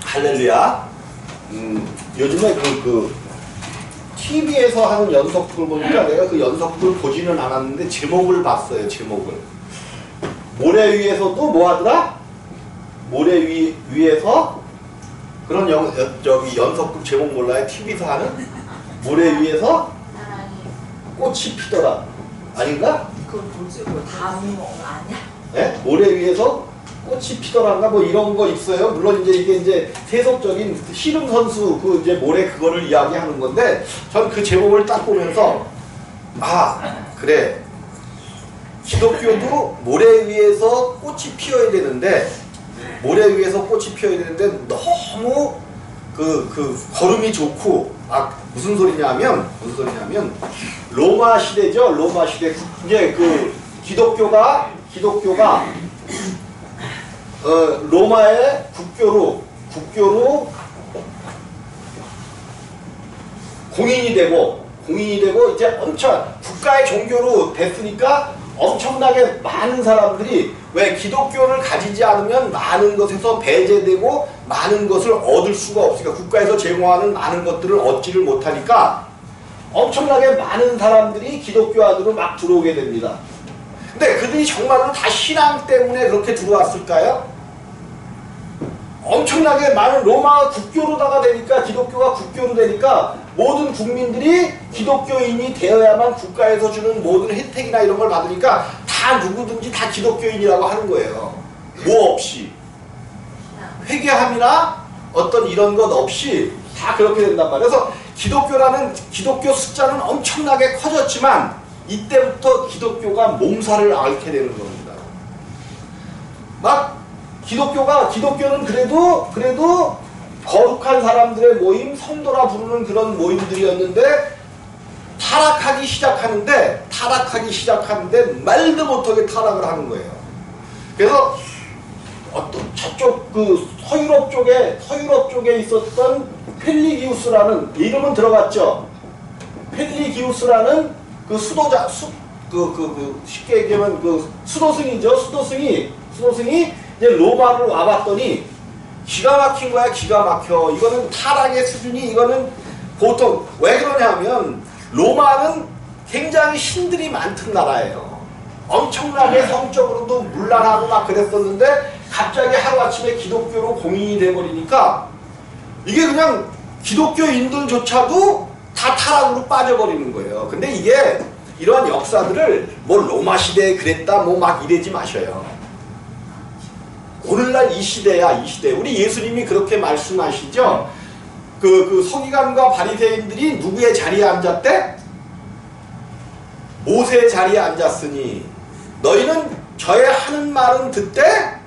할렐루야. 요즘에 TV에서 하는 연속극을 보니까 내가 그 연속극을 보지는 않았는데 제목을 봤어요. 제목을. 모래 위에서도 뭐 하더라? 모래 위에서 그런 저기 연속극 제목 몰라요? TV에서 하는? 모래 위에서 꽃이 피더라. 아닌가? 그건 뭐지? 다음 아니야? 네? 모래 위에서 꽃이 피더란가 뭐 이런 거 있어요. 물론 이제 이게 세속적인 씨름 선수 그 이제 모래 그거를 이야기하는 건데 전 그 제목을 딱 보면서 아 그래 기독교도 모래 위에서 꽃이 피어야 되는데 모래 위에서 꽃이 피어야 되는데 너무 그 걸음이 좋고 무슨 소리냐면 로마 시대죠. 로마 시대 이제 그 기독교가 로마의 국교로 공인이 되고 이제 엄청 국가의 종교로 됐으니까 엄청나게 많은 사람들이 왜 기독교를 가지지 않으면 많은 것에서 배제되고 많은 것을 얻을 수가 없으니까 국가에서 제공하는 많은 것들을 얻지를 못하니까 엄청나게 많은 사람들이 기독교 안으로 막 들어오게 됩니다. 근데 그들이 정말로 다 신앙 때문에 그렇게 들어왔을까요? 엄청나게 많은 로마 국교로다가 되니까 기독교가 국교로 되니까 모든 국민들이 기독교인이 되어야만 국가에서 주는 모든 혜택이나 이런 걸 받으니까 다 누구든지 다 기독교인이라고 하는 거예요. 뭐 없이 회개함이나 어떤 이런 것 없이 다 그렇게 된단 말이에요. 그래서 기독교 숫자는 엄청나게 커졌지만 이때부터 기독교가 몸살을 앓게 되는 겁니다. 막 기독교는 그래도 거룩한 사람들의 모임, 성도라 부르는 그런 모임들이었는데 타락하기 시작하는데 말도 못하게 타락을 하는 거예요. 그래서 어떤 저쪽 그 서유럽 쪽에 있었던 펠리기우스라는 이름은 들어봤죠? 펠리기우스라는 그 수도자 쉽게 얘기하면 그 수도승이죠. 수도승이 이제 로마를 와봤더니 기가 막힌 거야. 기가 막혀. 이거는 타락의 수준이 이거는 보통 왜 그러냐면 로마는 굉장히 신들이 많던 나라예요. 엄청나게 성적으로도 문란하고 막 그랬었는데 갑자기 하루아침에 기독교로 공인이 돼버리니까 이게 그냥 기독교인들조차도 다 타락으로 빠져버리는 거예요. 근데 이게 이러한 역사들을 뭐 로마 시대에 그랬다 뭐 막 이러지 마셔요. 오늘날 이 시대야, 이 시대. 우리 예수님이 그렇게 말씀하시죠. 그 서기관과 바리새인들이 누구의 자리에 앉았대? 모세의 자리에 앉았으니 너희는 저의 하는 말은 듣되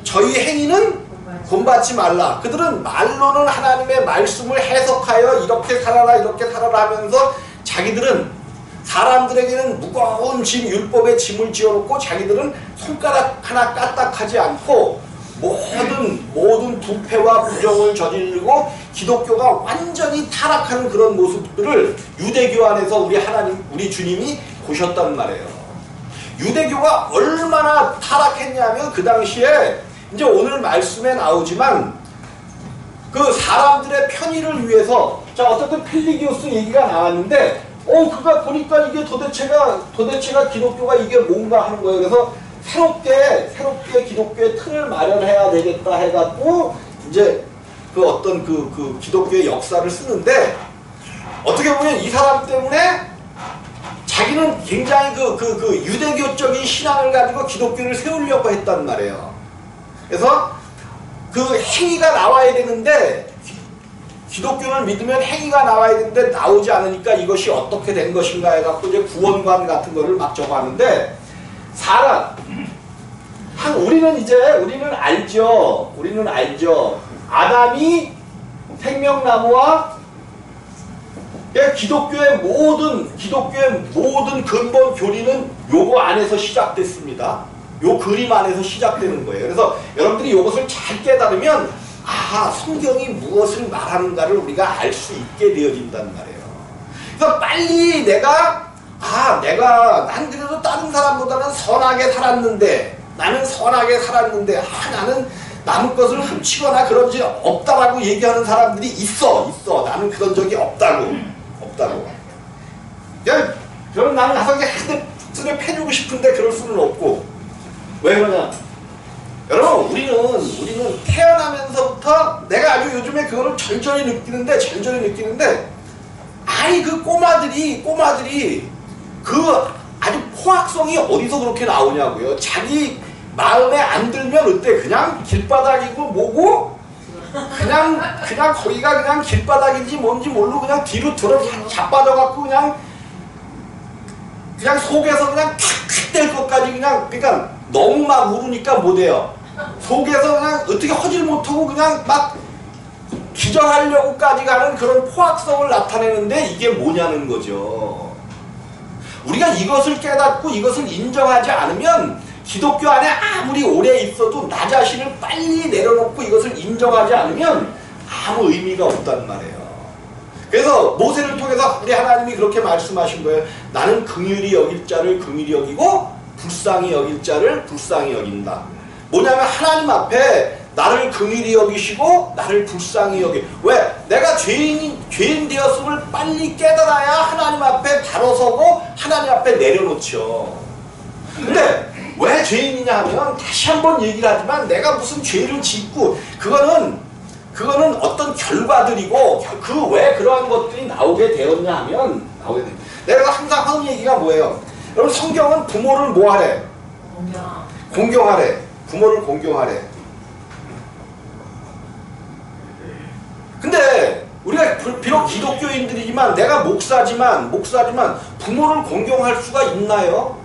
저희 행위는 본받지 말라. 그들은 말로는 하나님의 말씀을 해석하여 이렇게 살아라 하면서 자기들은 사람들에게는 무거운 짐, 율법의 짐을 지어놓고 자기들은 손가락 하나 까딱하지 않고 모든 부패와 부정을 저지르고 기독교가 완전히 타락하는 그런 모습들을 유대교 안에서 우리 주님이 보셨단 말이에요. 유대교가 얼마나 타락했냐면 그 당시에 이제 오늘 말씀에 나오지만 그 사람들의 편의를 위해서 자 어쨌든 펠리기우스 얘기가 나왔는데 그가 보니까 이게 도대체가 기독교가 이게 뭔가 하는 거예요. 그래서 새롭게 기독교의 틀을 마련해야 되겠다 해갖고 이제 그 어떤 그 기독교의 역사를 쓰는데 어떻게 보면 이 사람 때문에 자기는 굉장히 그 유대교적인 신앙을 가지고 기독교를 세우려고 했단 말이에요. 그래서 그 행위가 나와야 되는데 기독교를 믿으면 행위가 나와야 되는데 나오지 않으니까 이것이 어떻게 된 것인가 해갖고 이제 구원관 같은 거를 막 적어하는데 우리는 알죠. 아담이 생명나무와 기독교의 모든 근본 교리는 요거 안에서 시작됐습니다. 요 그림 안에서 시작되는 거예요. 그래서 여러분들이 이것을 잘 깨달으면 성경이 무엇을 말하는가를 우리가 알 수 있게 되어진단 말이에요. 그래서 빨리 난 그래도 다른 사람보다는 선하게 살았는데 나는 남의 것을 훔치거나 그런 적 없다라고 얘기하는 사람들이 있어. 나는 그런 적이 없다고. 그럼 나는 가서 한 대 패주고 싶은데 그럴 수는 없고. 왜 그러냐? 여러분, 우리는 태어나면서부터 내가 아주 요즘에 그거를 절절히 느끼는데, 아니 그 꼬마들이 그 아주 포악성이 어디서 그렇게 나오냐고요. 자기 마음에 안 들면 어때? 그냥 길바닥이고 뭐고 그냥 거기가 그냥 길바닥인지 뭔지 모르고 그냥 뒤로 들어 자빠져갖고 그냥 속에서 그냥 탁탁 될 것까지 그러니까 너무 막 울으니까 못해요. 속에서 그냥 어떻게 하질 못하고 그냥 막 기절하려고까지 가는 그런 포악성을 나타내는데 이게 뭐냐는 거죠. 우리가 이것을 깨닫고 이것을 인정하지 않으면 기독교 안에 아무리 오래 있어도 나 자신을 빨리 내려놓고 이것을 인정하지 않으면 아무 의미가 없단 말이에요. 그래서 모세를 통해서 우리 하나님이 그렇게 말씀하신 거예요. 나는 긍휼히 여길 자를 긍휼히 여기고 불쌍히 여길 자를 불쌍히 여긴다. 뭐냐면 하나님 앞에 나를 긍휼히 여기시고 나를 불쌍히 여기. 왜? 내가 죄인 되었음을 빨리 깨달아야 하나님 앞에 바로 서고 하나님 앞에 내려놓죠. 근데 왜 죄인이냐 하면 다시 한번 얘기를 하지만 내가 무슨 죄를 짓고 그거는 어떤 결과들이고 그 왜 그러한 것들이 나오게 되었냐 하면 내가 항상 하는 얘기가 뭐예요? 여러분, 성경은 부모를 뭐 하래? 공경하래. 부모를 공경하래. 근데 우리가 비록 기독교인들이지만 내가 목사지만 부모를 공경할 수가 있나요?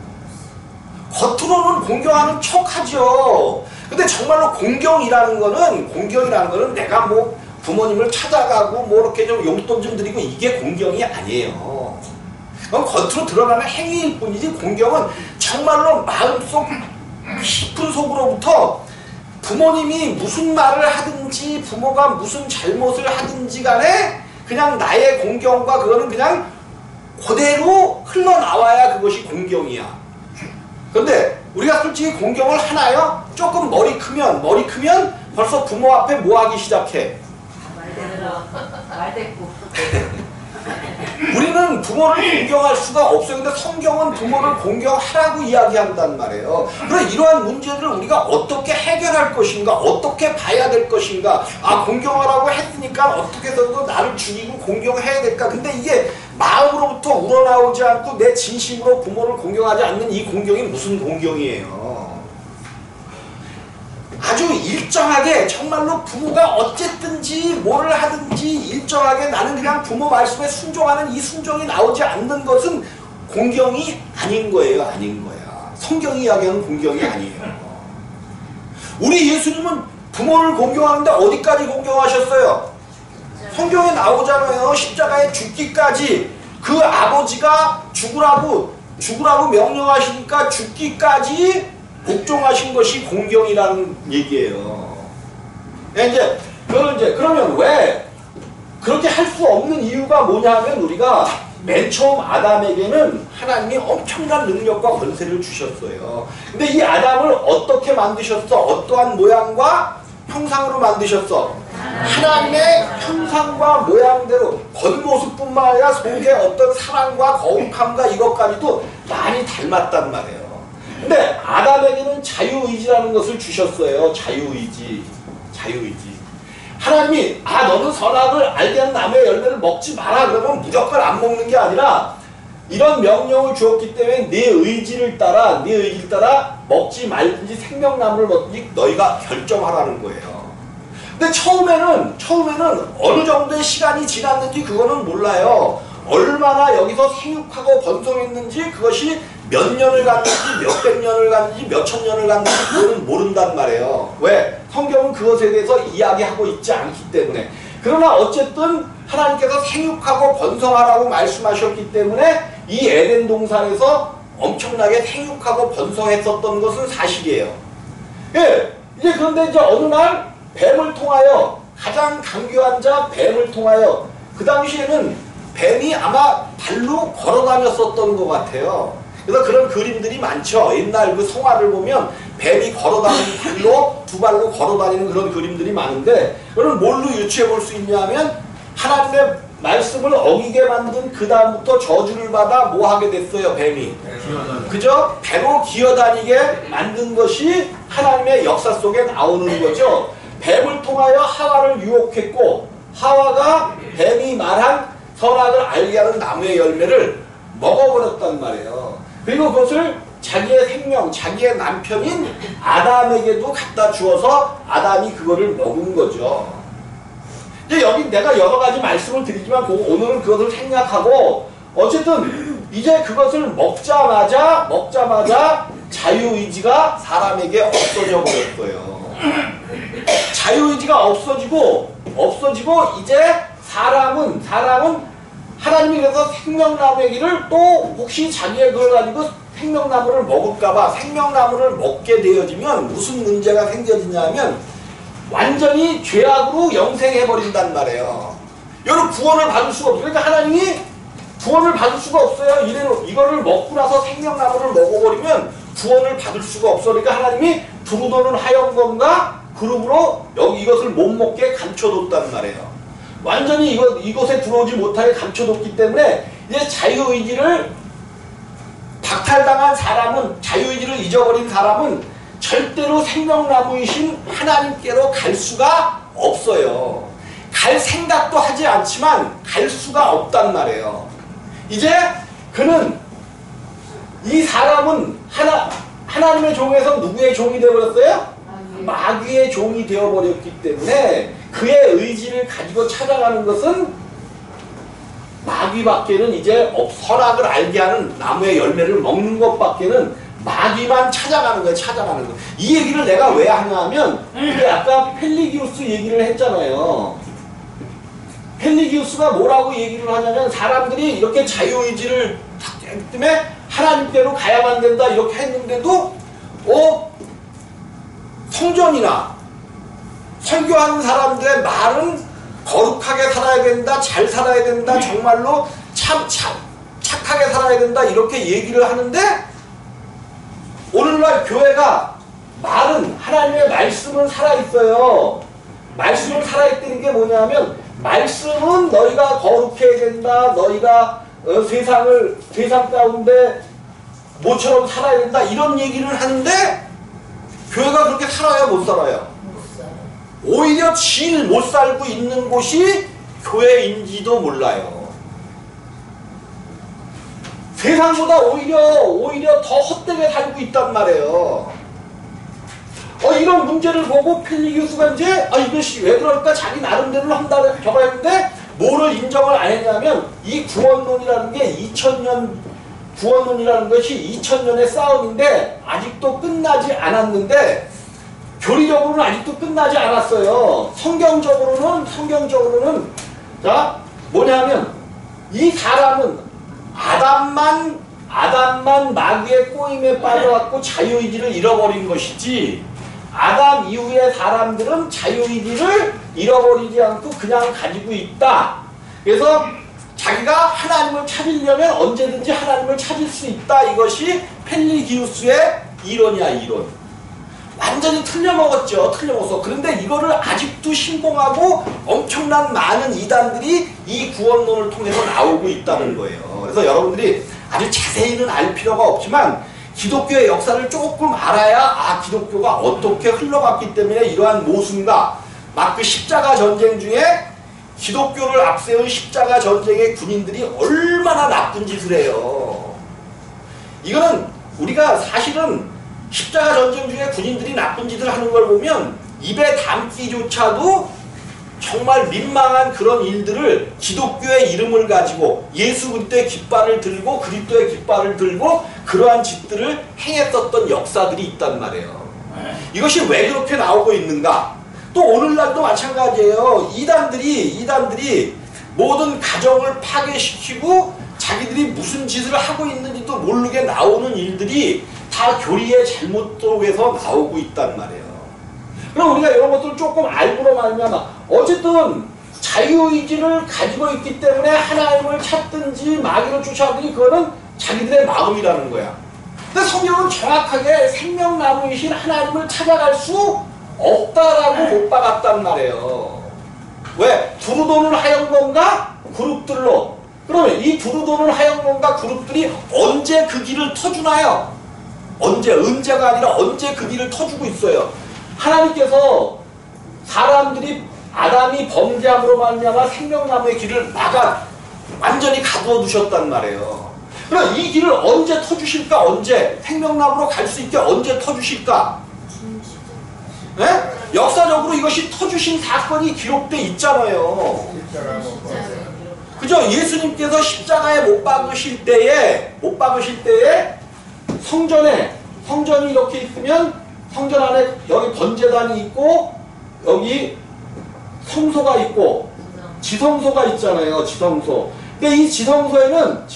겉으로는 공경하는 척하죠. 근데 정말로 공경이라는 거는 내가 뭐 부모님을 찾아가고 뭐 이렇게 좀 용돈 좀 드리고 이게 공경이 아니에요. 그건 겉으로 드러나는 행위일 뿐이지 공경은 정말로 마음속 깊은 속으로부터 부모님이 무슨 말을 하든지 부모가 무슨 잘못을 하든지 간에 그냥 나의 공경과 그거는 그냥 그대로 흘러나와야 그것이 공경이야. 그런데 우리가 솔직히 공경을 하나요? 조금 머리 크면 벌써 부모 앞에 뭐 하기 시작해? 말대꾸. 우리는 부모를 공경할 수가 없어요. 근데 성경은 부모를 공경하라고 이야기한단 말이에요. 그럼 이러한 문제들을 우리가 어떻게 해결할 것인가, 어떻게 봐야 될 것인가. 공경하라고 했으니까 어떻게 해서도 나를 죽이고 공경해야 될까. 근데 이게 마음으로부터 우러나오지 않고 내 진심으로 부모를 공경하지 않는 이 공경이 무슨 공경이에요. 아주 일정하게 정말로 부모가 어쨌든지 뭘 하든지 일정하게 나는 그냥 부모 말씀에 순종하는 이 순종이 나오지 않는 것은 공경이 아닌 거예요. 성경이 이야기하는 공경이 아니에요. 우리 예수님은 부모를 공경하는데 어디까지 공경하셨어요? 성경에 나오잖아요. 십자가에 죽기까지. 그 아버지가 죽으라고 명령하시니까 죽기까지 복종하신 것이 공경이라는 얘기예요. 그러면 왜 그렇게 할 수 없는 이유가 뭐냐 하면 우리가 맨 처음 아담에게는 하나님이 엄청난 능력과 권세를 주셨어요. 근데 이 아담을 어떻게 만드셨어? 어떠한 모양과 형상으로 만드셨어? 하나님의 형상과 모양대로 겉모습뿐만 아니라 속에 어떤 사랑과 거룩함과 이것까지도 많이 닮았단 말이에요. 근데 아담에게는 자유의지라는 것을 주셨어요. 자유의지. 하나님이 너는 선악을 알게 하는 나무의 열매를 먹지 마라 그러면 무조건 안 먹는 게 아니라 이런 명령을 주었기 때문에 네 의지를 따라 먹지 말든지 생명나무를 먹든지 너희가 결정하라는 거예요. 근데 처음에는 어느 정도의 시간이 지났는지 그거는 몰라요. 얼마나 여기서 생육하고 번성했는지 그것이 몇 년을 갔는지 몇백 년을 갔는지 몇천 년을 갔는지 그거는 모른단 말이에요. 왜? 성경은 그것에 대해서 이야기하고 있지 않기 때문에. 그러나 어쨌든 하나님께서 생육하고 번성하라고 말씀하셨기 때문에 이 에덴 동산에서 엄청나게 생육하고 번성했었던 것은 사실이에요. 그런데 어느 날 뱀을 통하여 가장 강교한 자 뱀을 통하여 그 당시에는 뱀이 아마 발로 걸어 다녔었던 것 같아요. 그래서 그런 그림들이 많죠. 옛날 그 성화를 보면 뱀이 걸어다니는 발로 두 발로 걸어다니는 그런 그림들이 많은데 그걸 뭘로 유추해 볼 수 있냐면 하나님의 말씀을 어기게 만든 그 다음부터 저주를 받아 뭐 하게 됐어요 뱀이 그죠? 배로 기어다니게 만든 것이 하나님의 역사 속에 나오는 거죠. 뱀을 통하여 하와를 유혹했고 하와가 뱀이 말한 선악을 알게 하는 나무의 열매를 먹어버렸단 말이에요. 그리고 그것을 자기의 생명, 자기의 남편인 아담에게도 갖다 주어서 아담이 그거를 먹은 거죠. 이제 여기 내가 여러 가지 말씀을 드리지만 오늘은 그것을 생략하고 어쨌든 이제 그것을 먹자마자 자유의지가 사람에게 없어져 버렸어요. 자유의지가 없어지고 이제 사람은 하나님이 그래서 생명나무의 길을 또 혹시 자기의 그걸 가지고 생명나무를 먹을까봐 생명나무를 먹게 되어지면 무슨 문제가 생겨지냐면 완전히 죄악으로 영생해버린단 말이에요. 여러분 구원을 받을 수가 없어요. 그러니까 하나님이 구원을 받을 수가 없어요. 이거를 먹고 나서 생명나무를 먹어버리면 구원을 받을 수가 없어. 그러니까 하나님이 두루도는 하염검과 그룹으로 이것을 못 먹게 감춰뒀단 말이에요. 완전히 이곳에 들어오지 못하게 감춰뒀기 때문에 이제 자유의지를 박탈당한 사람은 자유의지를 잊어버린 사람은 절대로 생명나무이신 하나님께로 갈 수가 없어요. 갈 생각도 하지 않지만 갈 수가 없단 말이에요. 이제 이 사람은 하나님의 종에서 누구의 종이 되어버렸어요? 마귀의 종이 되어버렸기 때문에 그의 의지를 가지고 찾아가는 것은 마귀밖에는 이제 선악을 알게 하는 나무의 열매를 먹는 것밖에는 마귀만 찾아가는 거예요. 이 얘기를 내가 왜 하냐면 이게 아까 펠리기우스 얘기를 했잖아요. 펠리기우스가 뭐라고 얘기를 하냐면 사람들이 이렇게 자유의지를 했기 때문에 하나님께로 가야만 된다 이렇게 했는데도 성전이나 설교하는 사람들의 말은 거룩하게 살아야 된다, 잘 살아야 된다, 정말로 착하게 살아야 된다 이렇게 얘기를 하는데 오늘날 교회가 말은 하나님의 말씀은 살아있어요. 말씀은 살아있다는 게 뭐냐면 말씀은 너희가 거룩해야 된다, 너희가 세상 가운데 모처럼 살아야 된다 이런 얘기를 하는데 교회가 그렇게 살아요, 못 살아요? 오히려 제일 못 살고 있는 곳이 교회인지도 몰라요. 세상보다 오히려 더 헛되게 살고 있단 말이에요. 이런 문제를 보고 펠리기우스가 이제 이것이 왜 그럴까 자기 나름대로 한다고 저거 했는데 뭐를 인정을 안 했냐면 이 구원론이라는 게 구원론이라는 것이 2000년의 싸움인데 아직도 끝나지 않았는데 교리적으로는 아직도 끝나지 않았어요. 성경적으로는 자 뭐냐면 이 사람은 아담만 마귀의 꼬임에 빠져갖고 자유의지를 잃어버린 것이지 아담 이후의 사람들은 자유의지를 잃어버리지 않고 그냥 가지고 있다. 그래서 자기가 하나님을 찾으려면 언제든지 하나님을 찾을 수 있다. 이것이 펠리기우스의 이론이야, 이론. 완전히 틀려먹었죠. 틀려먹었어. 그런데 이거를 아직도 신봉하고 엄청난 많은 이단들이 이 구원론을 통해서 나오고 있다는 거예요. 그래서 여러분들이 아주 자세히는 알 필요가 없지만 기독교의 역사를 조금 알아야 기독교가 어떻게 흘러갔기 때문에 이러한 모순과 막 그 십자가 전쟁 중에 기독교를 앞세운 십자가 전쟁의 군인들이 얼마나 나쁜 짓을 해요. 이거는 우리가 사실은 십자가 전쟁 중에 군인들이 나쁜 짓을 하는 걸 보면 입에 담기조차도 정말 민망한 그런 일들을 기독교의 이름을 가지고 예수 그리스도의 깃발을 들고 그리스도의 깃발을 들고 그러한 짓들을 행했었던 역사들이 있단 말이에요. 이것이 왜 그렇게 나오고 있는가? 또 오늘날도 마찬가지예요. 이단들이 모든 가정을 파괴시키고 자기들이 무슨 짓을 하고 있는지도 모르게 나오는 일들이 다 교리의 잘못 속에서 나오고 있단 말이에요. 그럼 우리가 이런 것들을 조금 알고로 말미암아 어쨌든 자유의지를 가지고 있기 때문에 하나님을 찾든지 마귀를 쫓아가든지 그거는 자기들의 마음이라는 거야. 근데 성경은 정확하게 생명나무이신 하나님을 찾아갈 수 없다라고 못 박았단 말이에요. 왜? 두루 도는 하영mon과 그룹들로. 그러면 이 두루 도는 하영mon과 그룹들이 언제 그 길을 터주나요? 언제가 아니라 언제 그 길을 터주고 있어요. 하나님께서 사람들이 아담이 범죄함으로 말미암아 생명나무의 길을 완전히 가두어 두셨단 말이에요. 그럼 이 길을 언제 터주실까? 언제? 생명나무로 갈 수 있게 언제 터주실까? 네? 역사적으로 이것이 터주신 사건이 기록돼 있잖아요. 그죠? 예수님께서 십자가에 못 박으실 때에 성전이 이렇게 있으면 성전 안에 여기 번제단이 있고 여기 성소가 있고 지성소가 있잖아요. 지성소. 근데 이 지성소에는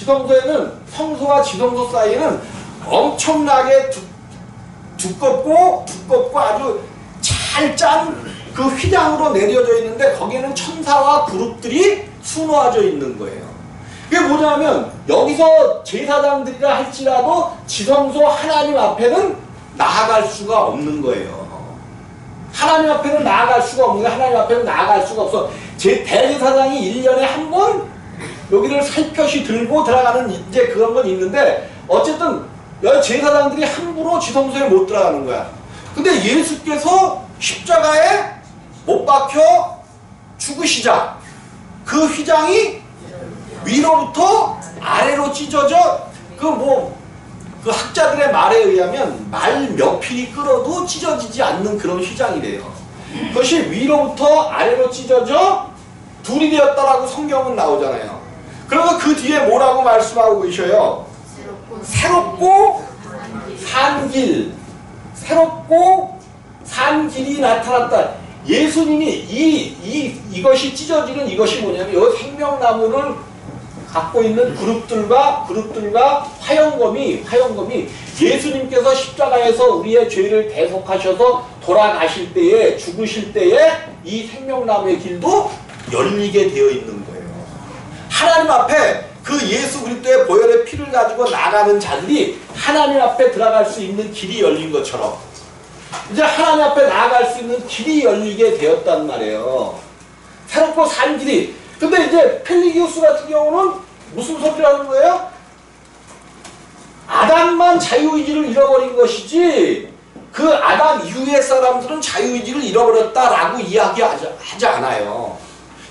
성소와 지성소 사이에는 엄청나게 두껍고 아주 잘 짠 그 휘장으로 내려져 있는데 거기에는 천사와 그룹들이 수놓아져 있는 거예요. 그게 뭐냐면 여기서 제사장들이라 할지라도 지성소 하나님 앞에는 나아갈 수가 없는 거예요. 하나님 앞에는 나아갈 수가 없는 거예요. 하나님 앞에는 나아갈 수가 없어. 대제사장이 1년에 한 번 여기를 살펴시 들고 들어가는 이제 그런 건 있는데 어쨌든 여기 제사장들이 함부로 지성소에 못 들어가는 거야. 근데 예수께서 십자가에 못 박혀 죽으시자 그 휘장이 위로부터 아래로 찢어져 그 학자들의 말에 의하면 말 몇 필이 끌어도 찢어지지 않는 그런 휘장이래요. 그것이 위로부터 아래로 찢어져 둘이 되었다라고 성경은 나오잖아요. 그러면 그 뒤에 뭐라고 말씀하고 계셔요? 새롭고 산 길이 나타났다. 예수님이 이것이 찢어지는 이것이 뭐냐면 이 생명나무를 갖고 있는 그룹들과 화영검이 예수님께서 십자가에서 우리의 죄를 대속하셔서 돌아가실 때에 죽으실 때에 이 생명나무의 길도 열리게 되어 있는 거예요. 하나님 앞에 그 예수 그리스도의 보혈의 피를 가지고 나가는 자들이 하나님 앞에 들어갈 수 있는 길이 열린 것처럼 이제 하나님 앞에 나아갈 수 있는 길이 열리게 되었단 말이에요. 새롭고 산 길이. 근데 이제 펠리기우스 같은 경우는 무슨 소리를 하는 거예요? 아담만 자유의지를 잃어버린 것이지 그 아담 이후의 사람들은 자유의지를 잃어버렸다라고 이야기하지 않아요.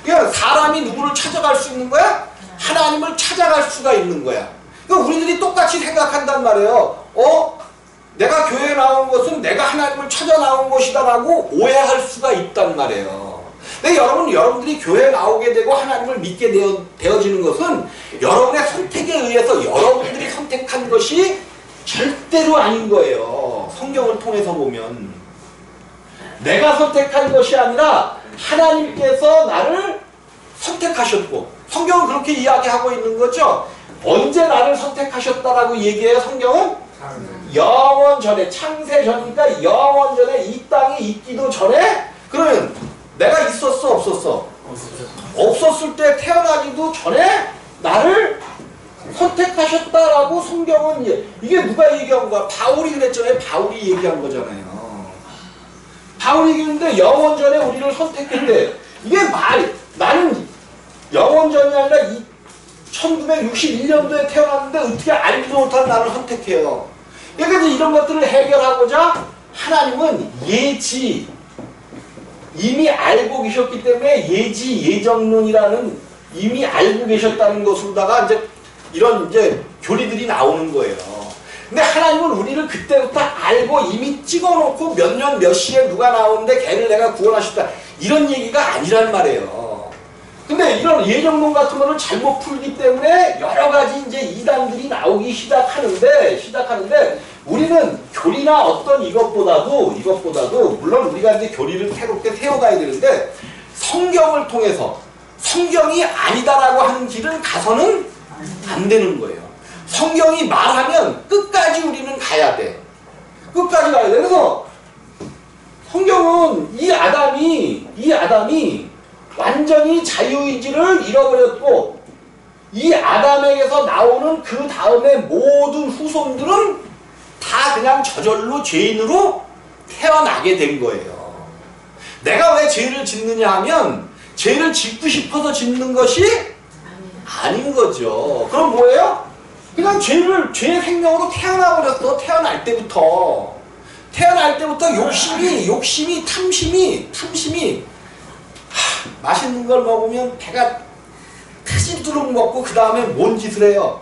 그러니까 사람이 누구를 찾아갈 수 있는 거야? 하나님을 찾아갈 수가 있는 거야. 그러니까 우리들이 똑같이 생각한단 말이에요. 내가 교회에 나온 것은 내가 하나님을 찾아 나온 것이다 라고 오해할 수가 있단 말이에요. 근데 여러분들이 교회에 나오게 되고 하나님을 믿게 되어지는 것은 여러분의 선택에 의해서 여러분들이 선택한 것이 절대로 아닌 거예요. 성경을 통해서 보면 내가 선택한 것이 아니라 하나님께서 나를 선택하셨고 성경은 그렇게 이야기하고 있는 거죠. 언제 나를 선택하셨다라고 얘기해요. 성경은 영원 전에, 창세 전이니까 영원 전에 이 땅에 있기도 전에. 그러면 내가 있었어 없었어? 없었을 때 태어나기도 전에 나를 선택하셨다라고 성경은 이게 누가 얘기한 거야? 바울이 그랬잖아요. 바울이 얘기한 거잖아요. 바울이 얘기했는데 영원 전에 우리를 선택했대. 이게 나는 영원 전이 아니라 1961년도에 태어났는데 어떻게 알지도 못한 나를 선택해요. 그러니까 이런 것들을 해결하고자 하나님은 이미 알고 계셨기 때문에 예정론이라는 이미 알고 계셨다는 것으로다가 이런 교리들이 나오는 거예요. 근데 하나님은 우리를 그때부터 알고 이미 찍어놓고 몇 년 몇 시에 누가 나오는데 걔를 내가 구원하셨다 이런 얘기가 아니란 말이에요. 근데 이런 예정론 같은 거를 잘못 풀기 때문에 여러 가지 이단들이 나오기 시작하는데 우리는 교리나 어떤 이것보다도 물론 우리가 교리를 새롭게 세워가야 되는데 성경을 통해서 성경이 아니다라고 하는 길은 가서는 안 되는 거예요. 성경이 말하면 끝까지 우리는 가야 돼. 끝까지 가야 돼. 그래서 성경은 이 아담이 완전히 자유의지를 잃어버렸고 이 아담에게서 나오는 그 다음에 모든 후손들은 다 그냥 저절로 죄인으로 태어나게 된 거예요. 내가 왜 죄를 짓느냐 하면 죄를 짓고 싶어서 짓는 것이 아닌 거죠. 그럼 뭐예요? 그냥 죄의 생명으로 태어나버렸어. 태어날 때부터 욕심이 탐심이 맛있는 걸 먹으면 배가 터지도록 먹고 그 다음에 뭔 짓을 해요?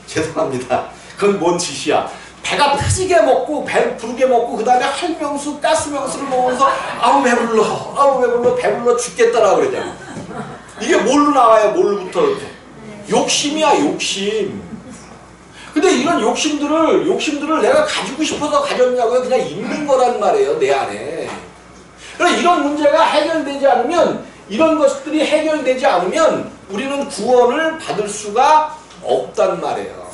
죄송합니다. 그건 뭔 짓이야? 배가 터지게 먹고 배 부르게 먹고 그 다음에 할명수 가스명수를 먹으면서 아우 배불러 죽겠다라고 그러잖아. 이게 뭘로 나와요? 뭘부터? 욕심이야, 욕심. 근데 이런 욕심들을 내가 가지고 싶어서 가졌냐고요? 그냥 있는 거란 말이에요, 내 안에. 그러니까 이런 문제가 해결되지 않으면, 이런 것들이 해결되지 않으면 우리는 구원을 받을 수가 없단 말이에요.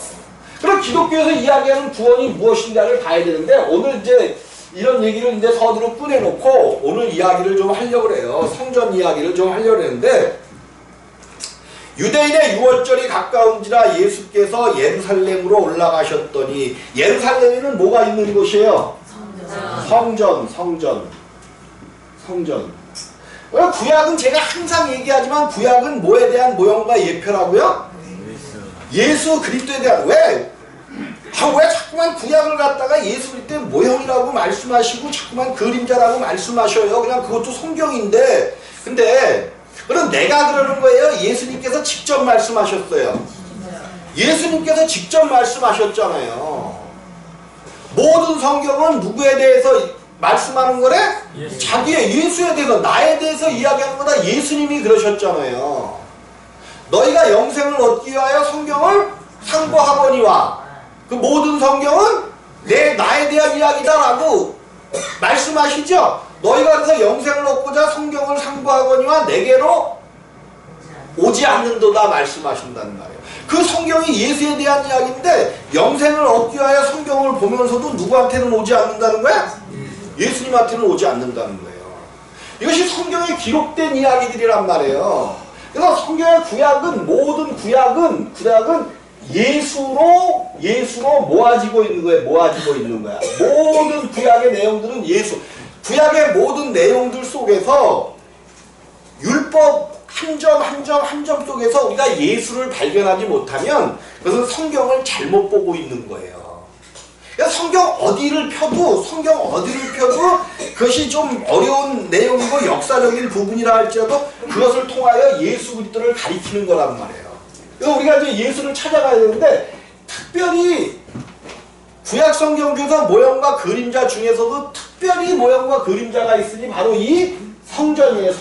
그럼 기독교에서 이야기하는 구원이 무엇인가를 봐야 되는데, 오늘 이제 이런 얘기를 이제 서두로 꺼내놓고 오늘 이야기를 좀 하려고 해요. 성전 이야기를 좀 하려고 했는데, 유대인의 유월절이 가까운지라 예수께서 예루살렘으로 올라가셨더니, 예루살렘에는 뭐가 있는 곳이에요? 성전. 구약은 제가 항상 얘기하지만 구약은 뭐에 대한 모형과 예표라고요? 예수 그리스도에 대한. 왜 자꾸만 구약을 갖다가 예수 그리스도의 모형이라고 말씀하시고 자꾸만 그림자라고 말씀하셔요. 그냥 그것도 성경인데. 근데 그럼 내가 그러는 거예요? 예수님께서 직접 말씀하셨어요. 예수님께서 직접 말씀하셨잖아요. 모든 성경은 누구에 대해서 말씀하는 거래? 자기의 예수에 대해서, 나에 대해서 이야기하는 거다. 예수님이 그러셨잖아요. 너희가 영생을 얻기 위하여 성경을 상고하거니와, 그 모든 성경은 나에 대한 이야기다라고 말씀하시죠. 너희가 그래서 영생을 얻고자 성경을 상고하거니와 내게로 오지 않는도다 말씀하신다는 말이에요. 그 성경이 예수에 대한 이야기인데, 영생을 얻기 위하여 성경을 보면서도 누구한테는 오지 않는다는 거야? 예수님한테는 오지 않는다는 거예요. 이것이 성경에 기록된 이야기들이란 말이에요. 그래서 성경의 구약은, 모든 구약은 예수로 모아지고 있는 거예요. 모든 구약의 내용들은 예수. 구약의 모든 내용들 속에서 율법 한 점 속에서 우리가 예수를 발견하지 못하면 그것은 성경을 잘못 보고 있는 거예요. 그러니까 성경 어디를 펴도 그것이 좀 어려운 내용이고 역사적인 부분이라 할지라도 그것을 통하여 예수 그리스도를 가리키는 거란 말이에요. 그래서 우리가 이제 예수를 찾아가야 되는데, 특별히 구약 성경 중에서 모형과 그림자 중에서도 특별히 모형과 그림자가 있으니 바로 이 성전이에요.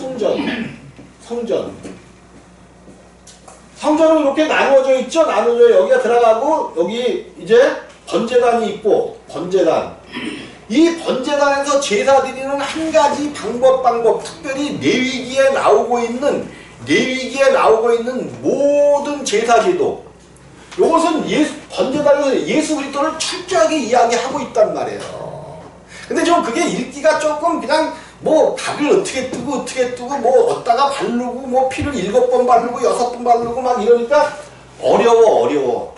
성전은 이렇게 나누어져 있죠. 여기가 들어가고 여기 이제 번제단이 있고, 이 번제단에서 제사 드리는 한 가지 방법, 특별히 레위기에 나오고 있는 모든 제사 제도, 이것은 번제단에서 예수 그리스도를 철저하게 이야기하고 있단 말이에요. 근데 좀 그게 읽기가 조금 그냥 뭐 각을 어떻게 뜨고 뭐 어디다가 바르고 뭐 피를 7번 바르고 6번 바르고 막 이러니까 어려워.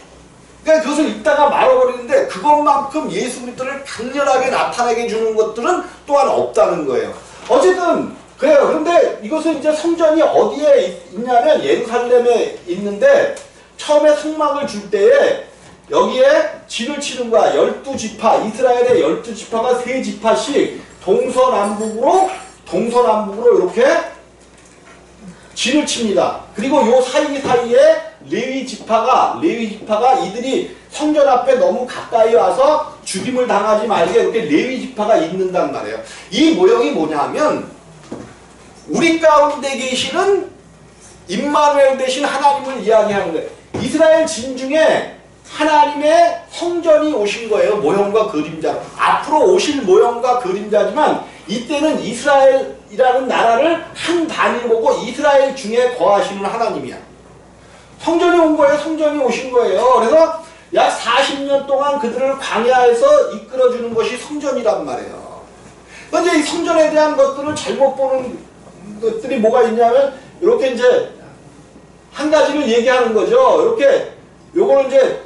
그러니까 그것을 읽다가 말아버리는데, 그것만큼 예수 그리스도를 강렬하게 나타내게 해주는 것들은 또한 없다는 거예요. 어쨌든 그래요. 그런데 이것은 이제 성전이 어디에 있냐면 예루살렘에 있는데, 처음에 성막을 줄 때에 여기에 진을 치는 거야. 12지파, 이스라엘의 12지파가 3지파씩 동서남북으로 이렇게 진을 칩니다. 그리고 요 사이사이에 레위 지파가 이들이 성전 앞에 너무 가까이 와서 죽임을 당하지 말게 이렇게 레위 지파가 있는단 말이에요. 이 모형이 뭐냐면, 우리 가운데 계시는 임마누엘 대신 하나님을 이야기하는 거예요. 이스라엘 진중에 하나님의 성전이 오신 거예요. 모형과 그림자로. 앞으로 오실 모형과 그림자지만, 이때는 이스라엘이라는 나라를 한 단위로 보고 이스라엘 중에 거하시는 하나님이야. 성전이 온 거예요. 성전이 오신 거예요. 그래서 약 40년 동안 그들을 광야에서 이끌어주는 것이 성전이란 말이에요. 그런데 이 성전에 대한 것들을 잘못 보는 것들이 뭐가 있냐면, 이렇게 이제 한 가지를 얘기하는 거죠. 이렇게 요거는 이제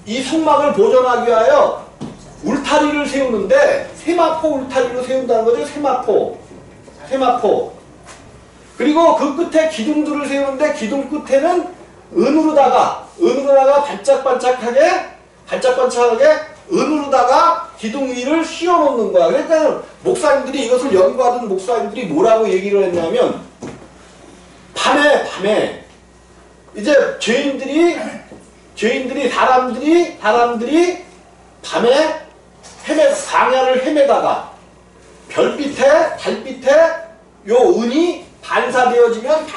이 성막을 보존하기 위하여 울타리를 세우는데 세마포 울타리로 세운다는 거죠. 세마포. 그리고 그 끝에 기둥들을 세우는데 기둥 끝에는 은으로다가 반짝반짝하게 은으로다가 기둥 위를 씌워놓는 거야. 그러니까 목사님들이 이것을 연구하던 목사님들이 뭐라고 얘기를 했냐면 밤에 이제 사람들이 밤에 광야를 헤매다가 달빛에 요 은이 반사되어지면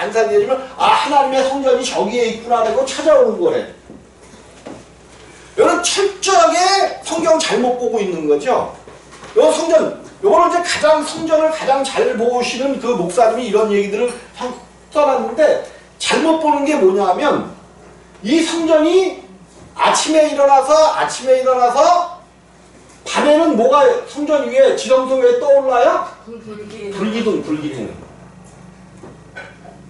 하나님의 성전이 저기에 있구나 하고 찾아오는 거래. 여러분 철저하게 성경 잘못 보고 있는 거죠. 요거는 이제 성전을 가장 잘 보시는 그 목사님이 이런 얘기들을 써놨는데 잘못 보는 게 뭐냐면 이 성전이 아침에 일어나서 밤에는 뭐가 성전 위에 지성소 위에 떠올라요? 불기둥.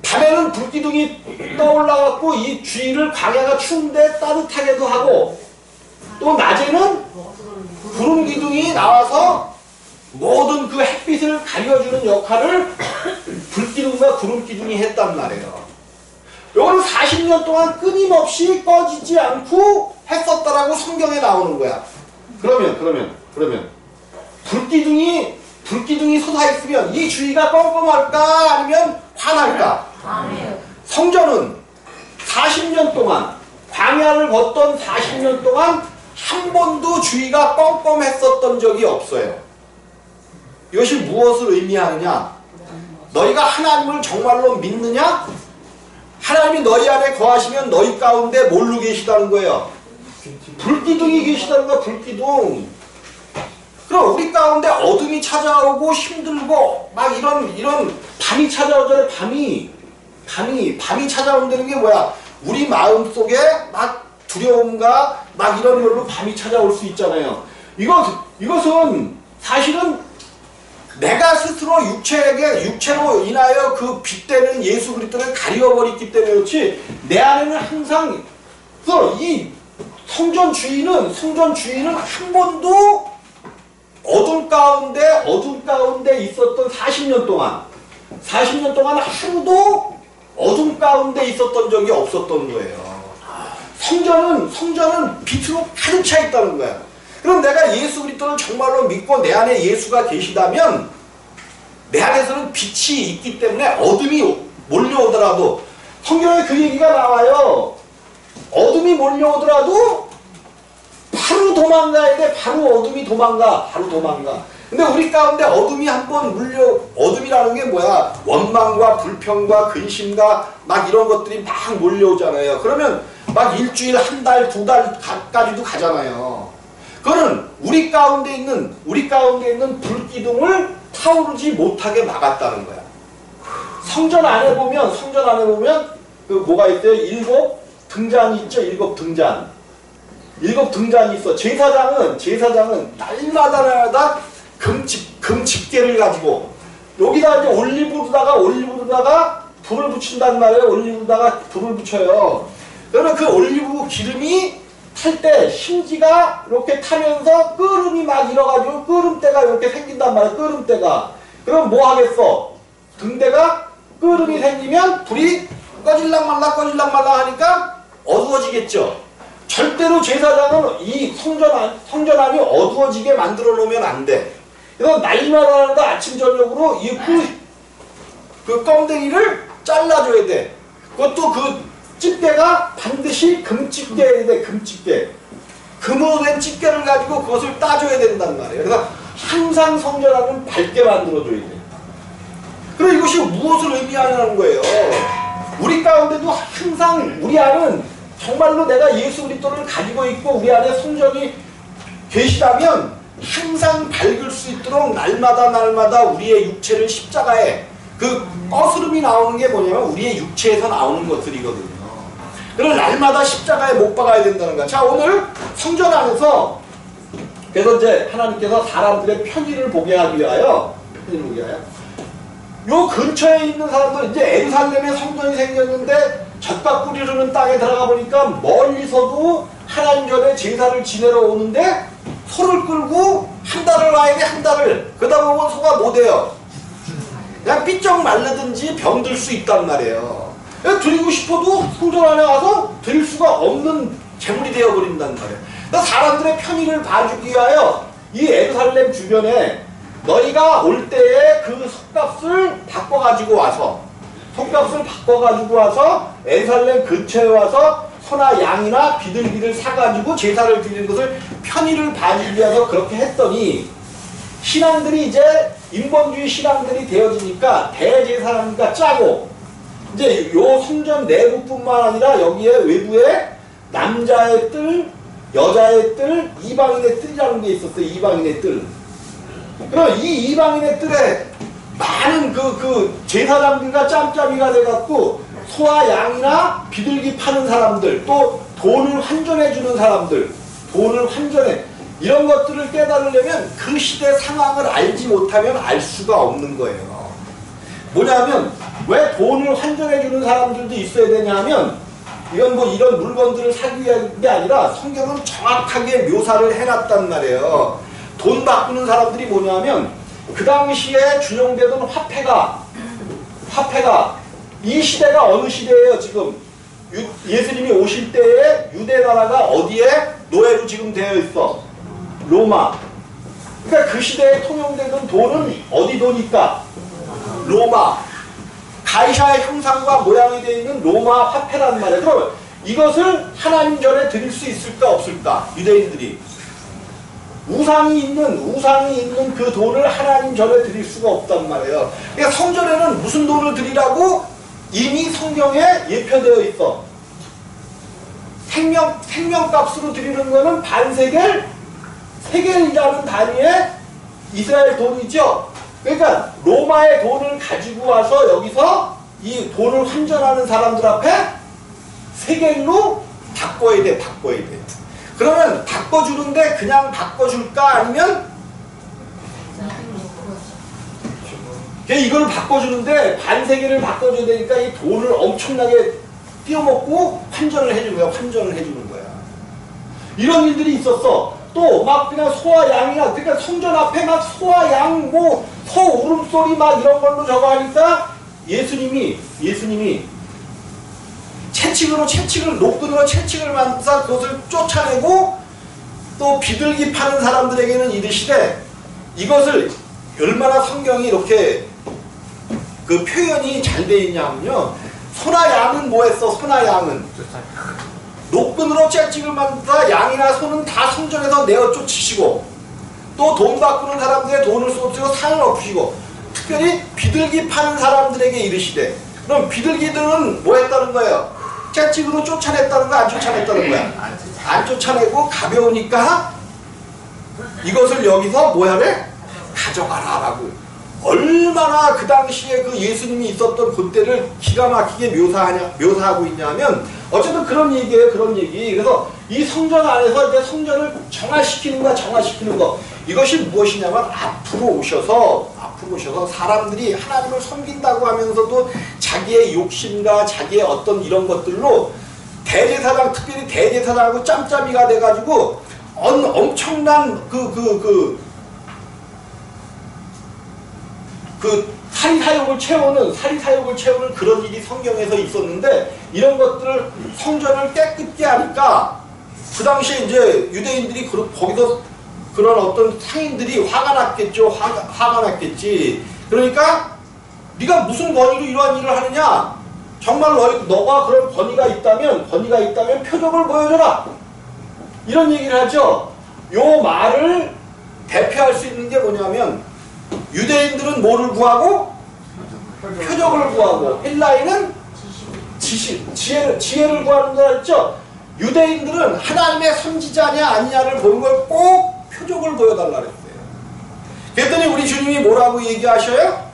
밤에는 불기둥이 떠올라갖고 이 주위를 광야가 추운데 따뜻하게도 하고 또 낮에는 구름기둥이 나와서 모든 그 햇빛을 가려주는 역할을 불기둥과 구름기둥이 했단 말이에요. 요거는 40년 동안 끊임없이 꺼지지 않고 했었다라고 성경에 나오는 거야. 그러면 불기둥이 솟아있으면 이 주위가 껌껌할까 아니면 환할까? 성전은 40년 동안 광야를 걷던 40년 동안 한 번도 주위가 껌껌했었던 적이 없어요. 이것이 무엇을 의미하느냐? 너희가 하나님을 정말로 믿느냐? 하나님이 너희 안에 거하시면 너희 가운데 뭘로 계시다는 거예요? 불기둥이 계시다는 거야. 불기둥. 그럼 우리 가운데 어둠이 찾아오고 힘들고 막 이런 밤이 찾아오잖아요. 밤이 찾아온다는 게 뭐야? 우리 마음속에 막 두려움과 막 이런 걸로 밤이 찾아올 수 있잖아요. 이것은 사실은 내가 스스로 육체로 인하여 그 빛되는 예수 그리스도를 가려버렸기 때문에 그렇지 내 안에는 항상 이 성전 주인은 한 번도 어둠 가운데 있었던 40년 동안 하루도 어둠 가운데 있었던 적이 없었던 거예요. 성전은 빛으로 가득 차 있다는 거야. 그럼 내가 예수 그리스도를 정말로 믿고 내 안에 예수가 계시다면 내 안에서는 빛이 있기 때문에 어둠이 몰려오더라도 성경에 그 얘기가 나와요. 어둠이 몰려오더라도 바로 도망가야 돼. 바로 어둠이 도망가. 근데 우리 가운데 어둠이 한번 어둠이라는 게 뭐야? 원망과 불평과 근심과 막 이런 것들이 막 몰려오잖아요. 그러면 막 일주일, 한 달, 두 달까지도 가잖아요. 그거는 우리 가운데 있는 불기둥을 타오르지 못하게 막았다는 거야. 성전 안에 보면 그 뭐가 있어요? 7등잔이 있죠. 7등잔. 7등잔이 있어. 제사장은 날마다 금집게를 가지고 여기다 이제 올리브로다가 불을 붙인단 말이에요. 올리브로다가 불을 붙여요. 그러면 그 올리브 기름이 탈 때 심지가 이렇게 타면서 끓음이 막 일어가지고 끓음대가 이렇게 생긴단 말이에요. 끓음대가. 그럼 뭐 하겠어? 등대가 끓음이 생기면 불이 꺼질랑 말랑 하니까 어두워지겠죠. 절대로 제사장은 이 성전 안이 어두워지게 만들어 놓으면 안 돼. 그래서 날마다 아침 저녁으로 그 껌댕이를 잘라줘야 돼. 그것도 그 집게가 반드시 금집게여야 돼. 금집게. 금으로 된 집게를 가지고 그것을 따줘야 된단 말이에요. 그래서 항상 성전 안은 밝게 만들어줘야 돼. 그리고 이것이 무엇을 의미하는 거예요? 우리 가운데도 항상 우리 안은 정말로 내가 예수 그리스도를 가지고 있고 우리 안에 성전이 계시다면 항상 밝을 수 있도록 날마다 우리의 육체를 십자가에 그 거스름이 나오는 게 뭐냐면 우리의 육체에서 나오는 것들이거든요. 그걸 날마다 십자가에 못 박아야 된다는 거야. 자, 오늘 성전 안에서 그래서 이제 하나님께서 사람들의 편의를 보게 하기 위하여 요 근처에 있는 사람들 이제 예루살렘에 성전이 생겼는데 젖과 꿀이 흐르는 땅에 들어가 보니까 멀리서도 하나님 전에 제사를 지내러 오는데 소를 끌고 한 달을 와야 돼, 한 달을. 그러다 보면 소가 못 해요. 그냥 삐쩍 마르든지 병들 수 있단 말이에요. 드리고 싶어도 성전 안에 와서 드릴 수가 없는 재물이 되어버린단 말이에요. 그러니까 사람들의 편의를 봐주기 위하여 이 예루살렘 주변에 너희가 올 때에 그 속값을 바꿔가지고 와서 예루살렘 근처에 와서 소나 양이나 비둘기를 사가지고 제사를 드리는 것을 편의를 봐주기 위해서 그렇게 했더니 신앙들이 이제 인본주의 신앙들이 되어지니까 대제사장과 짜고 이제 요 성전 내부뿐만 아니라 여기에 외부에 남자의 뜰, 여자의 뜰, 이방인의 뜰이라는 게 있었어요. 이방인의 뜰. 그럼 이 이방인의 뜰에 많은 그 제사장들과 짬짬이가 돼갖고 소와 양이나 비둘기 파는 사람들, 또 돈을 환전해주는 사람들, 이런 것들을 깨달으려면 그 시대 상황을 알지 못하면 알 수가 없는 거예요. 뭐냐면 왜 돈을 환전해주는 사람들도 있어야 되냐면 이건 뭐 이런 물건들을 사기 위한 게 아니라 성경은 정확하게 묘사를 해놨단 말이에요. 돈 바꾸는 사람들이 뭐냐면 그 당시에 준용되던 화폐가 이 시대가 어느 시대예요? 지금 예수님이 오실 때에 유대 나라가 어디에 노예로 지금 되어 있어? 로마. 그러니까 그 시대에 통용되던 돈은 어디 돈일까? 로마. 가이사의 형상과 모양이 되어 있는 로마 화폐란 말이에요. 그럼 이것을 하나님 전에 드릴 수 있을까 없을까? 유대인들이 우상이 있는 그 돈을 하나님 전에 드릴 수가 없단 말이에요. 그러니까 성전에는 무슨 돈을 드리라고 이미 성경에 예표되어 있어. 생명값으로 드리는 거는 반세겔, 세겔이라는 단위의 이스라엘 돈이죠. 그러니까 로마의 돈을 가지고 와서 여기서 이 돈을 환전하는 사람들 앞에 세겔로 바꿔야 돼. 그러면 바꿔주는데 그냥 바꿔줄까? 아니면 이걸 바꿔주는데 반세계를 바꿔줘야 되니까 이 돈을 엄청나게 띄워먹고 환전을 해주는 거야. 이런 일들이 있었어. 또 막 그냥 소와 양이나, 그러니까 성전 앞에 막 소와 양, 뭐 소 울음소리 막 이런 걸로 저거 하니까 예수님이 노끈으로 채찍을 만들어서 그것을 쫓아내고 또 비둘기 파는 사람들에게는 이르시되, 이것을 얼마나 성경이 이렇게 그 표현이 잘 돼 있냐면요. 소나 양은 뭐 했어? 소나 양은 노끈으로 채찍을 만들다 양이나 소는 다 성전에서 내어 쫓으시고, 또 돈 바꾸는 사람들의 돈을 쏟으시고 상을 엎으시고, 특별히 비둘기 파는 사람들에게 이르시되, 그럼 비둘기들은 뭐 했다는 거예요? 채찍으로 쫓아냈다는 거야? 안 쫓아냈다는 거야? 안 쫓아내고 가벼우니까 이것을 여기서 뭐야래? 가져가라 라고. 얼마나 그 당시에 그 예수님이 있었던 그때를 기가 막히게 묘사하고 있냐면, 어쨌든 그런 얘기예요. 그런 얘기. 그래서 이 성전 안에서 이제 성전을 정화시키는 거, 이것이 무엇이냐면 앞으로 오셔서 사람들이 하나님을 섬긴다고 하면서도 자기의 욕심과 자기의 어떤 이런 것들로 대제사장, 특별히 대제사장하고 짬짬이가 돼가지고 엄청난 그 사리사욕을 채우는 그런 일이 성경에서 있었는데, 이런 것들을 성전을 깨끗게 하니까 그 당시에 이제 유대인들이 거기서 그런 어떤 상인들이 화가 났겠지. 그러니까 네가 무슨 권위로 이러한 일을 하느냐? 정말 너가 그런 권위가 있다면 표적을 보여줘라. 이런 얘기를 하죠. 요 말을 대표할 수 있는 게 뭐냐면, 유대인들은 뭐를 구하고? 표적을 구하고, 헬라인은 지혜를 구하는 거라 했죠. 유대인들은 하나님의 선지자냐 아니냐를 보는 걸 꼭 표적을 보여달라 그랬어요. 그랬더니 우리 주님이 뭐라고 얘기하셔요?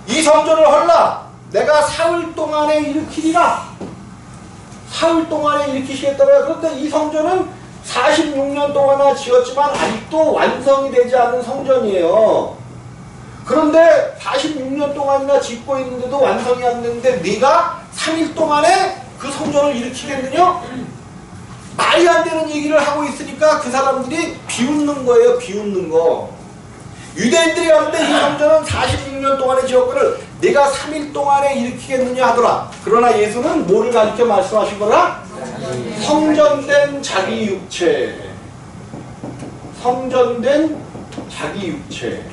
이 성전을 헐라 내가 사흘 동안에 일으키리라. 사흘 동안에 일으키시겠다고요. 그런데 이 성전은 46년 동안이나 지었지만 아직도 완성이 되지 않은 성전이에요. 그런데 46년 동안이나 짓고 있는데도 완성이 안 됐는데 네가 3일 동안에 그 성전을 일으키겠느냐? 말이 안 되는 얘기를 하고 있으니까 그 사람들이 비웃는 거예요. 비웃는 거. 유대인들이 하는데 이 성전은 46년 동안의 지역권을 내가 3일 동안에 일으키겠느냐 하더라. 그러나 예수는 뭐를 가리켜 말씀하신 거라? 성전된 자기 육체. 성전된 자기 육체.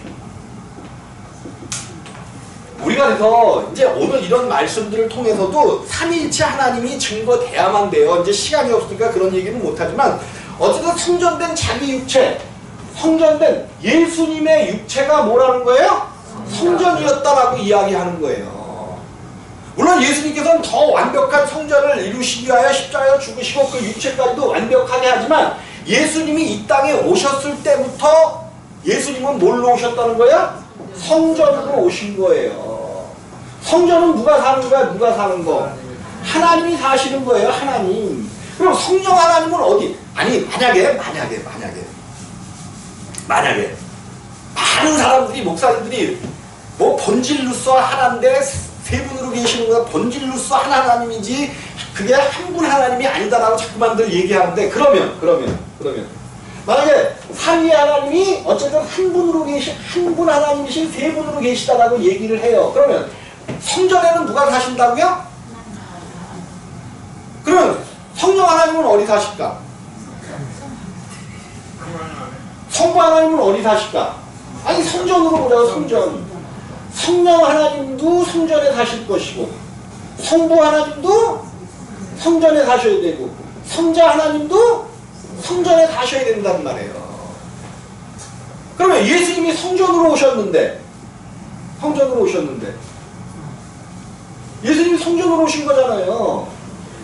우리가 그래서 이제 오늘 이런 말씀들을 통해서도 삼위일체 하나님이 증거돼야만 돼요. 이제 시간이 없으니까 그런 얘기는 못하지만 어쨌든 성전된 자기 육체, 성전된 예수님의 육체가 뭐라는 거예요? 성전이었다라고 이야기하는 거예요. 물론 예수님께서는 더 완벽한 성전을 이루시기 위하여 십자가에 죽으시고 그 육체까지도 완벽하게 하지만 예수님이 이 땅에 오셨을 때부터 예수님은 뭘로 오셨다는 거야? 성전으로 오신 거예요. 성전은 누가 사는 거야? 누가 사는 거? 하나님이 사시는 거예요. 하나님. 그럼 성령 하나님은 어디? 아니 만약에 많은 사람들이 목사님들이 뭐 본질로서 하나인데 세 분으로 계시는 거야. 본질로서 하나님이지 그게 한 분 하나님이 아니다라고 자꾸만들 얘기하는데 그러면 만약에 삼위 하나님이 어쨌든 한 분으로 계신 한 분 하나님이신 세 분으로 계시다라고 얘기를 해요. 그러면 성전에는 누가 사신다고요? 그러면 성령 하나님은 어디 사실까? 성부 하나님은 어디 사실까? 아니 성전으로 보자고. 성전. 성령 하나님도 성전에 사실 것이고 성부 하나님도 성전에 사셔야 되고 성자 하나님도 성전에 가셔야 된단 말이에요. 그러면 예수님이 성전으로 오셨는데 예수님이 성전으로 오신 거잖아요.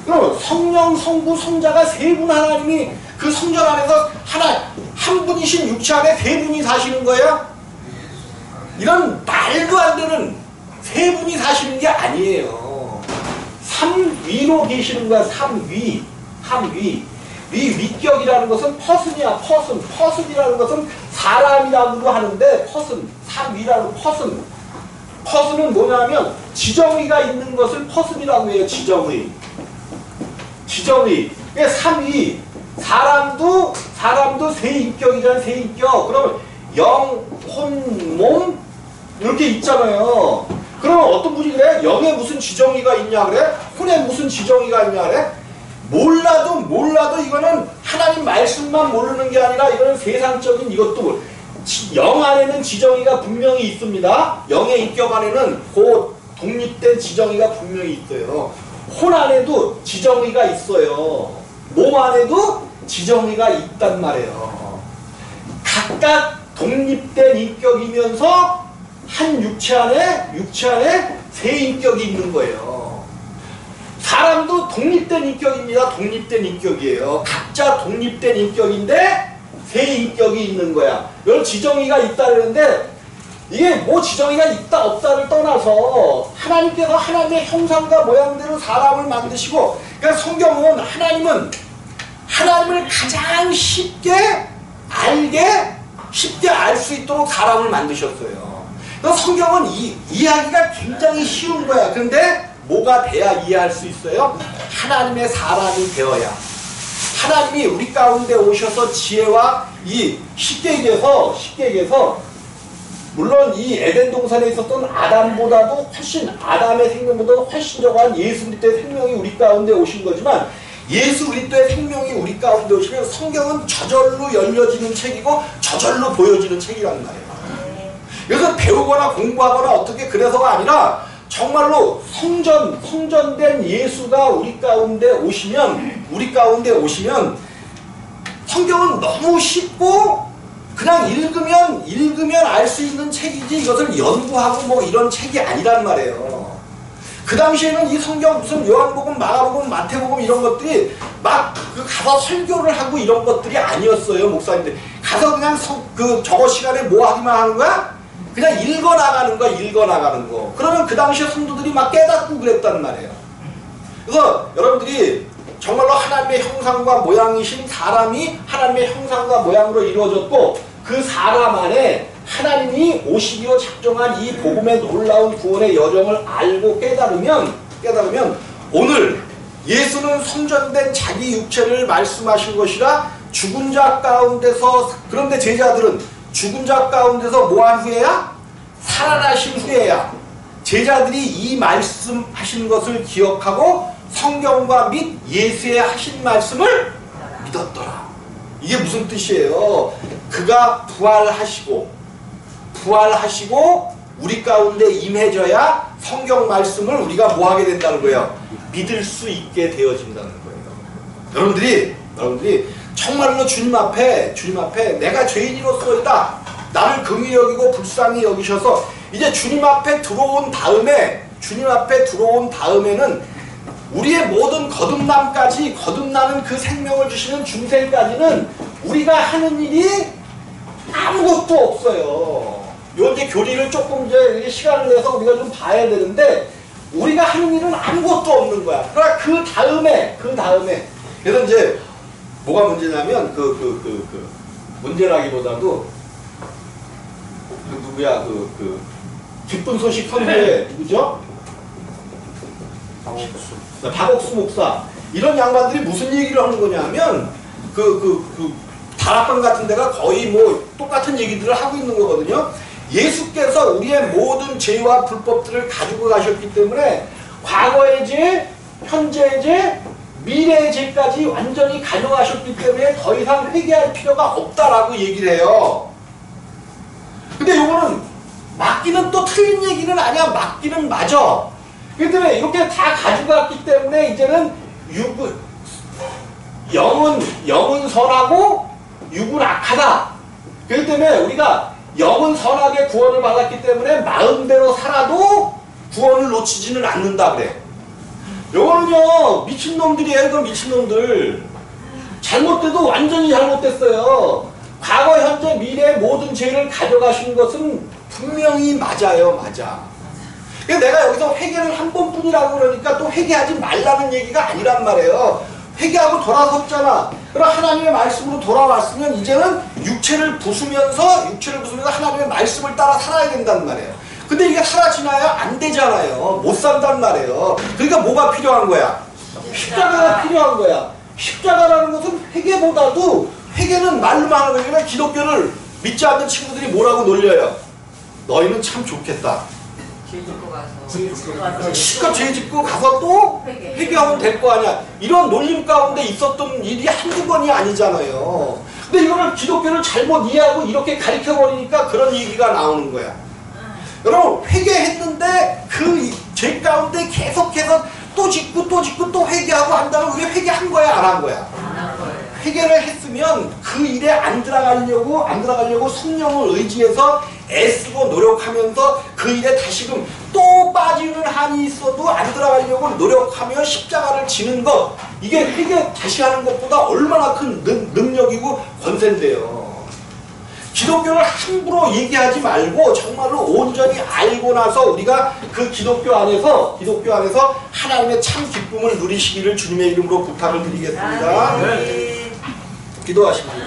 그럼 성령, 성부, 성자가 세 분 하나님이 그 성전 안에서 한 분이신 육체 안에 세 분이 사시는 거예요? 이런 말도 안 되는 세 분이 사시는 게 아니에요. 삼위로 계시는 거야. 삼위. 위격이라는 것은 퍼슨이야. 퍼슨이라는 것은 사람이라고도 하는데 삼위라는 퍼슨은 뭐냐면 지정의가 있는 것을 퍼슨이라고 해요. 지정의. 그게 삼위. 사람도 세 인격이잖아요. 세 인격. 그러면 영, 혼, 몸 이렇게 있잖아요. 그러면 어떤 분이 그래? 영에 무슨 지정의가 있냐 그래? 혼에 무슨 지정의가 있냐 그래? 몰라도 이거는 하나님 말씀만 모르는 게 아니라 이거는 세상적인 이것도 영 안에는 지정의가 분명히 있습니다. 영의 인격 안에는 그 독립된 지정의가 분명히 있어요. 혼 안에도 지정의가 있어요. 몸 안에도 지정의가 있단 말이에요. 각각 독립된 인격이면서 한 육체 안에 세 인격이 있는 거예요. 사람도 독립된 인격입니다. 독립된 인격이에요. 각자 독립된 인격인데 세 인격이 있는 거야. 이런 지정의가 있다 그러는데 이게 뭐 지정의가 있다 없다를 떠나서 하나님께서 하나님의 형상과 모양대로 사람을 만드시고 그러니까 성경은 하나님을 가장 쉽게 알 수 있도록 사람을 만드셨어요. 그래서 성경은 이해하기가 굉장히 쉬운 거야. 그런데 뭐가 돼야 이해할 수 있어요? 하나님의 사람이 되어야. 하나님이 우리 가운데 오셔서 지혜와 쉽게 얘기해서 물론 이 에덴 동산에 있었던 아담의 생명보다 훨씬 더한 예수 그리스도의 생명이 우리 가운데 오신 거지만 예수 그리스도의 생명이 우리 가운데 오시면 성경은 저절로 열려지는 책이고 저절로 보여지는 책이란 말이에요. 그래서 배우거나 공부하거나 어떻게 그래서가 아니라 정말로 성전된 예수가 우리 가운데 오시면 성경은 너무 쉽고 그냥 읽으면 알 수 있는 책이지 이것을 연구하고 뭐 이런 책이 아니란 말이에요. 그 당시에는 이 성경 무슨 요한복음, 마가복음, 마태복음 이런 것들이 막 가서 설교를 하고 이런 것들이 아니었어요. 목사님들 가서 그냥 저거 시간에 뭐 하기만 하는 거야? 그냥 읽어나가는 거. 그러면 그 당시에 성도들이 막 깨닫고 그랬단 말이에요. 그래서 여러분들이 정말로 하나님의 형상과 모양이신 사람이 하나님의 형상과 모양으로 이루어졌고 그 사람 안에 하나님이 오시기로 작정한 이 복음의 놀라운 구원의 여정을 알고 깨달으면 오늘 예수는 성전된 자기 육체를 말씀하신 것이라 죽은 자 가운데서, 그런데 제자들은 죽은 자 가운데서 뭐한 후에야? 살아나신 후에야. 제자들이 이 말씀하신 것을 기억하고 성경과 및 예수의 하신 말씀을 믿었더라. 이게 무슨 뜻이에요? 그가 부활하시고 우리 가운데 임해져야 성경 말씀을 우리가 뭐 하게 된다는 거예요? 믿을 수 있게 되어진다는 거예요. 여러분들이 정말로 주님 앞에 내가 죄인으로서이다, 나를 긍휼히 여기고 불쌍히 여기셔서 이제 주님 앞에 들어온 다음에는 우리의 모든 거듭나는 그 생명을 주시는 중생까지는 우리가 하는 일이 아무것도 없어요. 요 이제 교리를 조금 이제 시간을 내서 우리가 좀 봐야 되는데, 우리가 하는 일은 아무것도 없는 거야. 그러나 그 다음에 그래서 이제 뭐가 문제냐면 문제라기보다도 누구야 기쁜 소식 선교회 누구죠? 박옥수 목사. 이런 양반들이 무슨 얘기를 하는 거냐면 다락방 같은 데가 거의 뭐 똑같은 얘기들을 하고 있는 거거든요. 예수께서 우리의 모든 죄와 불법들을 가지고 가셨기 때문에 과거의 죄, 현재의 죄, 미래의 죄까지 완전히 가져가셨기 때문에 더 이상 회개할 필요가 없다라고 얘기를 해요. 근데 요거는 맞기는 또 틀린 얘기는 아니야. 맞기는 맞아. 그렇기 때문에 이렇게 다 가져갔기 때문에 이제는 영은 선하고 육은 악하다. 그렇기 때문에 우리가 영은 선하게 구원을 받았기 때문에 마음대로 살아도 구원을 놓치지는 않는다 그래. 요거는요 미친놈들이에요. 그 미친놈들. 잘못돼도 완전히 잘못됐어요. 과거 현재 미래의 모든 죄를 가져가신 것은 분명히 맞아요. 맞아. 그러니까 내가 여기서 회개를 한 번뿐이라고 그러니까 또 회개하지 말라는 얘기가 아니란 말이에요. 회개하고 돌아섰잖아. 그럼 하나님의 말씀으로 돌아왔으면 이제는 육체를 부수면서 하나님의 말씀을 따라 살아야 된단 말이에요. 근데 이게 사라지나요? 안 되잖아요. 못 산단 말이에요. 그러니까 뭐가 필요한 거야? 십자가가 필요한 거야. 십자가라는 것은 회개보다도, 회개는 말로만 하는 거니까 기독교를 믿지 않는 친구들이 뭐라고 놀려요? 너희는 참 좋겠다. 실컷 죄 짓고 가서 또 회개하면 될 거 아니야. 이런 놀림 가운데 있었던 일이 한두 번이 아니잖아요. 근데 이거를 기독교를 잘못 이해하고 이렇게 가르쳐버리니까 그런 얘기가 나오는 거야. 여러분, 회개했는데 그 죄 가운데 계속해서 또 짓고 또 회개하고 한다면 우리가 회개한 거야, 안 한 거야? 회개를 했으면 그 일에 안 들어가려고 성령을 의지해서 애쓰고 노력하면서 그 일에 다시금 또 빠지는 한이 있어도 안 들어가려고 노력하며 십자가를 지는 것, 이게 회개 다시 하는 것보다 얼마나 큰 능력이고 권세인데요. 기독교를 함부로 얘기하지 말고 정말로 온전히 알고 나서 우리가 그 기독교 안에서 하나님의 참 기쁨을 누리시기를 주님의 이름으로 부탁을 드리겠습니다. 기도하십니다.